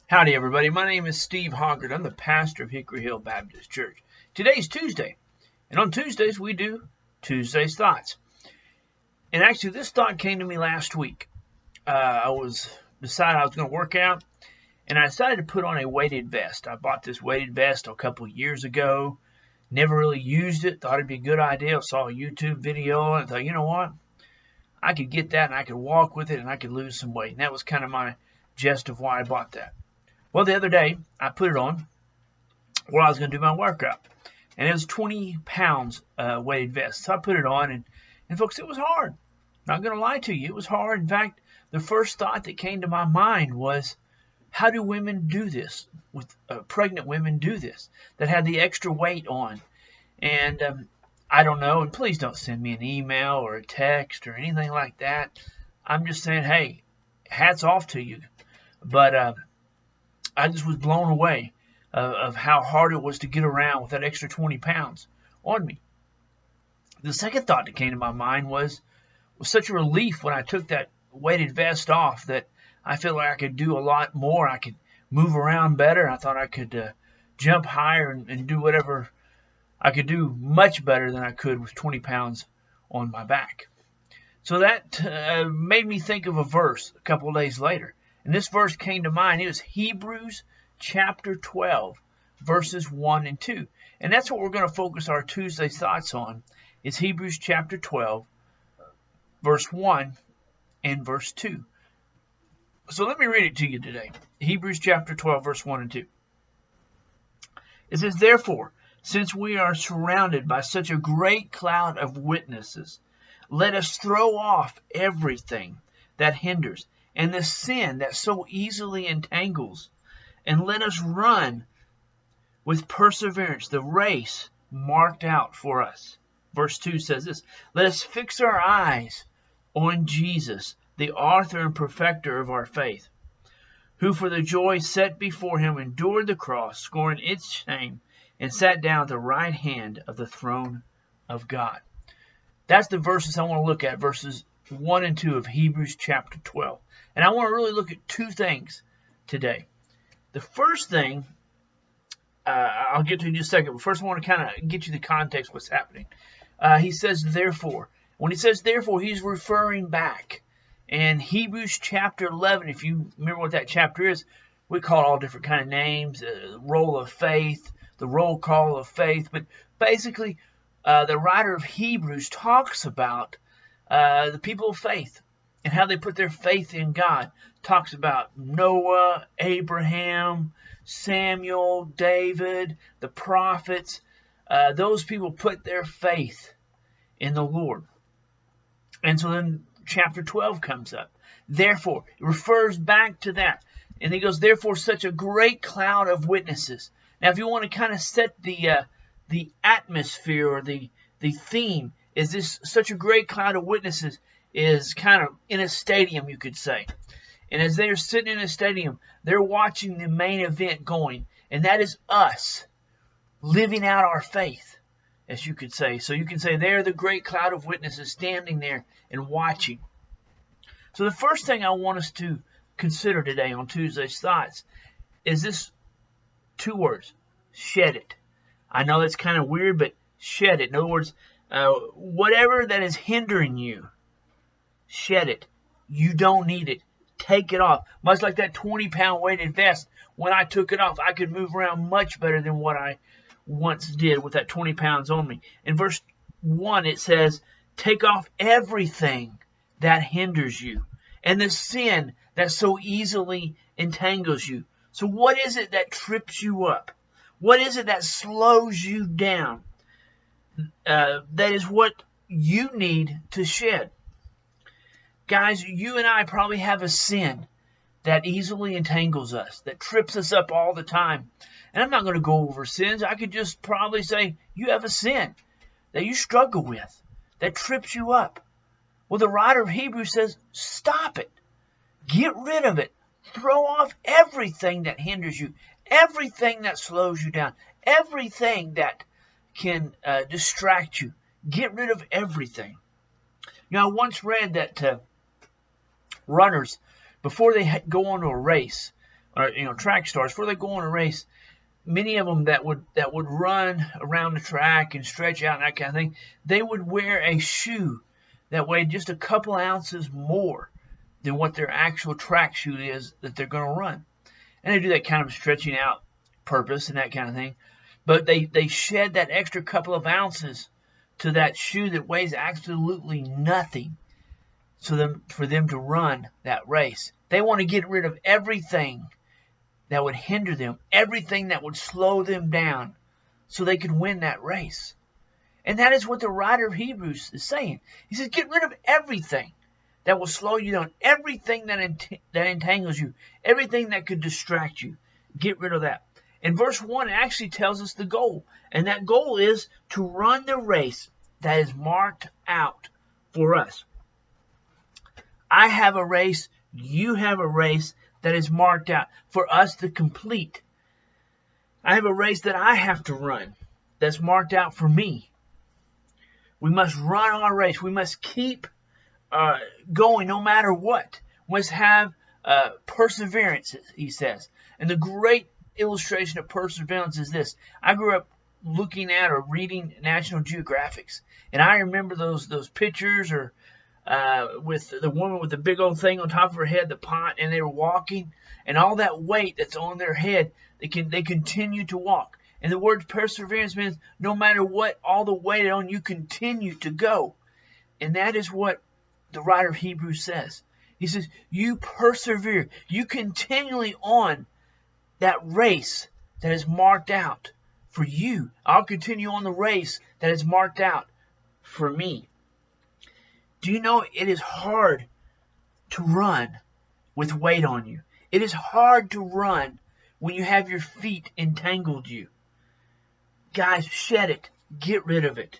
Howdy, everybody. My name is Steve Hoggard. I'm the pastor of Hickory Hill Baptist Church. Today's Tuesday, and on Tuesdays we do Tuesday's Thoughts. And actually, this thought came to me last week. I decided I was going to work out, and I decided to put on a weighted vest. I bought this weighted vest a couple of years ago. Never really used it. Thought it'd be a good idea. I saw a YouTube video, and I thought, you know what? I could get that, and I could walk with it, and I could lose some weight. And that was kind of my gist of why I bought that. Well, the other day, I put it on while I was going to do my workout. And it was 20 pounds weighted vest. So I put it on, and folks, it was hard. Not going to lie to you, it was hard. In fact, the first thought that came to my mind was, how do women do this? With pregnant women do this, that have the extra weight on. And I don't know, and please don't send me an email or a text or anything like that. I'm just saying, hey, hats off to you. But I just was blown away of how hard it was to get around with that extra 20 pounds on me. The second thought that came to my mind was such a relief when I took that weighted vest off that I feel like I could do a lot more. I could move around better. I thought I could jump higher and do whatever I could do much better than I could with 20 pounds on my back. So that made me think of a verse a couple of days later. And this verse came to mind. It was Hebrews chapter 12, verses 1 and 2. And that's what we're going to focus our Tuesday thoughts on, is Hebrews chapter 12, verse 1 and verse 2. So let me read it to you today. Hebrews chapter 12, verse 1 and 2. It says, "Therefore, since we are surrounded by such a great cloud of witnesses, let us throw off everything that hinders and the sin that so easily entangles, and let us run with perseverance the race marked out for us." Verse 2 says this, "Let us fix our eyes on Jesus, the author and perfecter of our faith, who for the joy set before him endured the cross, scorning its shame, and sat down at the right hand of the throne of God." That's the verses I want to look at, verses 1 and 2 of Hebrews chapter 12. And I want to really look at two things today. The first thing, I'll get to in just a second, but first I want to kind of get you the context of what's happening. He says, therefore. When he says therefore, he's referring back. And Hebrews chapter 11, if you remember what that chapter is, we call it all different kind of names, the role of faith, the roll call of faith. But basically, the writer of Hebrews talks about the people of faith and how they put their faith in God. Talks about Noah, Abraham, Samuel, David, the prophets. Those people put their faith in the Lord. And so then chapter 12 comes up. Therefore, it refers back to that. And he goes, therefore, such a great cloud of witnesses. Now, if you want to kind of set the atmosphere or the theme, is this such a great cloud of witnesses is kind of in a stadium, you could say. And as they're sitting in a stadium, they're watching the main event going. And that is us living out our faith, as you could say. So you can say they're the great cloud of witnesses standing there and watching. So the first thing I want us to consider today on Tuesday's Thoughts is this two words, shed it. I know that's kind of weird, but shed it. In other words, whatever that is hindering you, shed it. You don't need it. Take it off. Much like that 20-pound weighted vest. When I took it off, I could move around much better than what I once did with that 20 pounds on me. In verse 1, it says, take off everything that hinders you and the sin that so easily entangles you. So what is it that trips you up? What is it that slows you down? That is what you need to shed. Guys, you and I probably have a sin that easily entangles us, that trips us up all the time. And I'm not going to go over sins. I could just probably say you have a sin that you struggle with, that trips you up. Well, the writer of Hebrews says, stop it. Get rid of it. Throw off everything that hinders you, everything that slows you down, everything that can distract you. Get rid of everything. I once read that runners, before they go on to a race, or track stars, before they go on a race, many of them that would run around the track and stretch out and that kind of thing, they would wear a shoe that weighed just a couple ounces more than what their actual track shoe is that they're going to run. And they do that kind of stretching out purpose and that kind of thing. But they shed that extra couple of ounces to that shoe that weighs absolutely nothing for them to run that race. They want to get rid of everything that would hinder them, everything that would slow them down so they could win that race. And that is what the writer of Hebrews is saying. He says, get rid of everything that will slow you down, everything that entangles you, everything that could distract you. Get rid of that. And verse 1 actually tells us the goal. And that goal is to run the race that is marked out for us. I have a race, you have a race that is marked out for us to complete. I have a race that I have to run that's marked out for me. We must run our race. We must keep going no matter what. We must have perseverance, he says. And the great illustration of perseverance is this. I grew up looking at or reading National Geographics, and I remember those pictures or with the woman with the big old thing on top of her head, the pot, and they were walking, and all that weight that's on their head, they continue to walk. And the word perseverance means no matter what, all the weight on you continue to go. And that is what the writer of Hebrews says. He says, you persevere, you continually on that race that is marked out for you. I'll continue on the race that is marked out for me. Do you know it is hard to run with weight on you? It is hard to run when you have your feet entangled you. Guys, shed it. Get rid of it.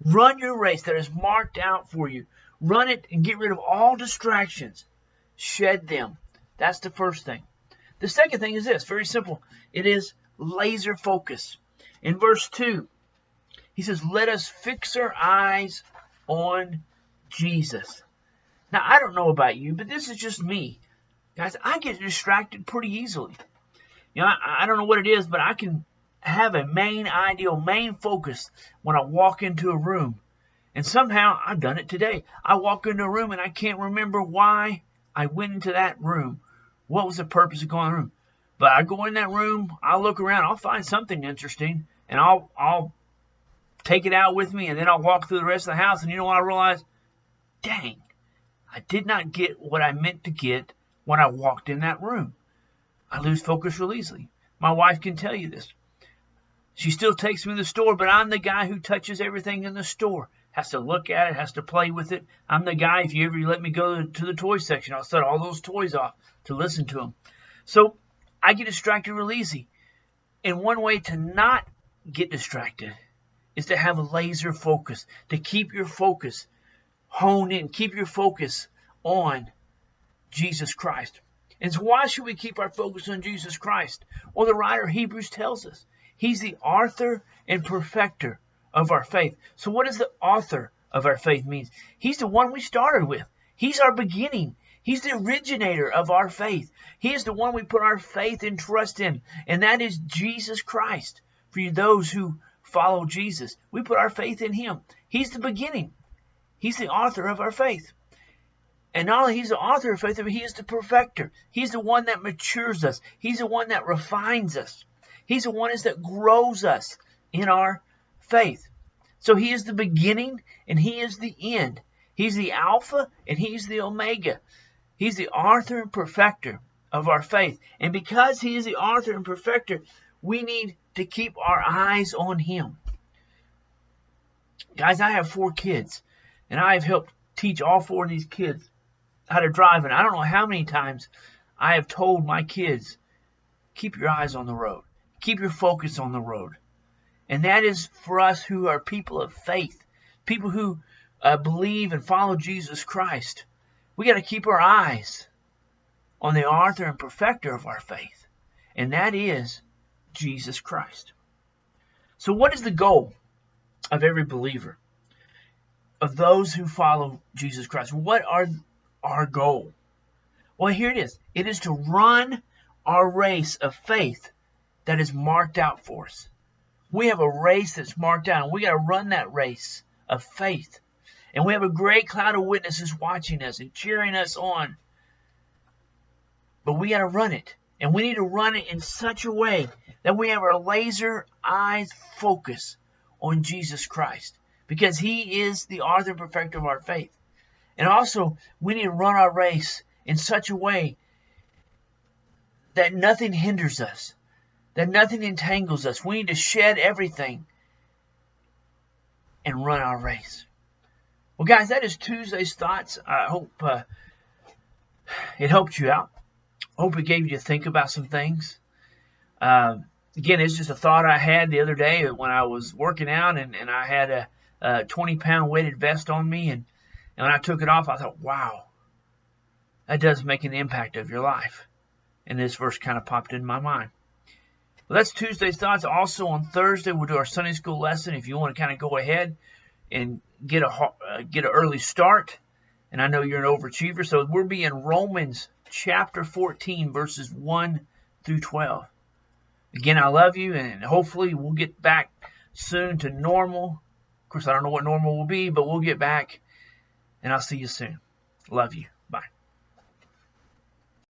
Run your race that is marked out for you. Run it and get rid of all distractions. Shed them. That's the first thing. The second thing is this, very simple. It is laser focus. In verse 2, he says, let us fix our eyes on Jesus. Now, I don't know about you, but this is just me. Guys, I get distracted pretty easily. I don't know what it is, but I can have a main focus when I walk into a room. And somehow, I've done it today. I walk into a room and I can't remember why I went into that room. What was the purpose of going in the room? But I go in that room, I'll look around, I'll find something interesting, and I'll take it out with me, and then I'll walk through the rest of the house, and you know what I realize? Dang, I did not get what I meant to get when I walked in that room. I lose focus real easily. My wife can tell you this. She still takes me to the store, but I'm the guy who touches everything in the store. Has to look at it, has to play with it. I'm the guy, if you ever let me go to the toy section, I'll set all those toys off to listen to them. So I get distracted real easy. And one way to not get distracted is to have a laser focus, to keep your focus honed in, keep your focus on Jesus Christ. And so why should we keep our focus on Jesus Christ? Well, the writer of Hebrews tells us he's the author and perfecter of our faith. So what does the author of our faith mean? He's the one we started with. He's our beginning. He's the originator of our faith. He is the one we put our faith and trust in, and that is Jesus Christ. For you, those who follow Jesus, we put our faith in him. He's the beginning. He's the author of our faith. And not only he's the author of faith, but he is the perfecter. He's the one that matures us. He's the one that refines us. He's the one that grows us in our faith. So he is the beginning and he is the end. He's the Alpha and he's the Omega. He's the author and perfecter of our faith. And because he is the author and perfecter, we need to keep our eyes on him. Guys, I have 4 kids, and I have helped teach all 4 of these kids how to drive. And I don't know how many times I have told my kids, keep your eyes on the road. Keep your focus on the road. And that is for us who are people of faith, people who believe and follow Jesus Christ. We got to keep our eyes on the author and perfecter of our faith, and that is Jesus Christ. So what is the goal of every believer, of those who follow Jesus Christ? What are our goal? Well, here it is. It is to run our race of faith that is marked out for us. We have a race that's marked out, and we got to run that race of faith. And we have a great cloud of witnesses watching us and cheering us on. But we got to run it. And we need to run it in such a way that we have our laser eyes focus on Jesus Christ, because He is the author and perfecter of our faith. And also, we need to run our race in such a way that nothing hinders us, that nothing entangles us. We need to shed everything and run our race. Well, guys, that is Tuesday's Thoughts. I hope it helped you out. I hope it gave you to think about some things. Again, it's just a thought I had the other day when I was working out, and I had a 20-pound weighted vest on me, and when I took it off, I thought, wow, that does make an impact of your life. And this verse kind of popped in my mind. Well, that's Tuesday's Thoughts. Also on Thursday, we'll do our Sunday school lesson. If you want to kind of go ahead and get an early start, and I know you're an overachiever, so we'll be in Romans chapter 14, verses 1 through 12. Again, I love you, and hopefully we'll get back soon to normal. Of course, I don't know what normal will be, but we'll get back, and I'll see you soon. Love you.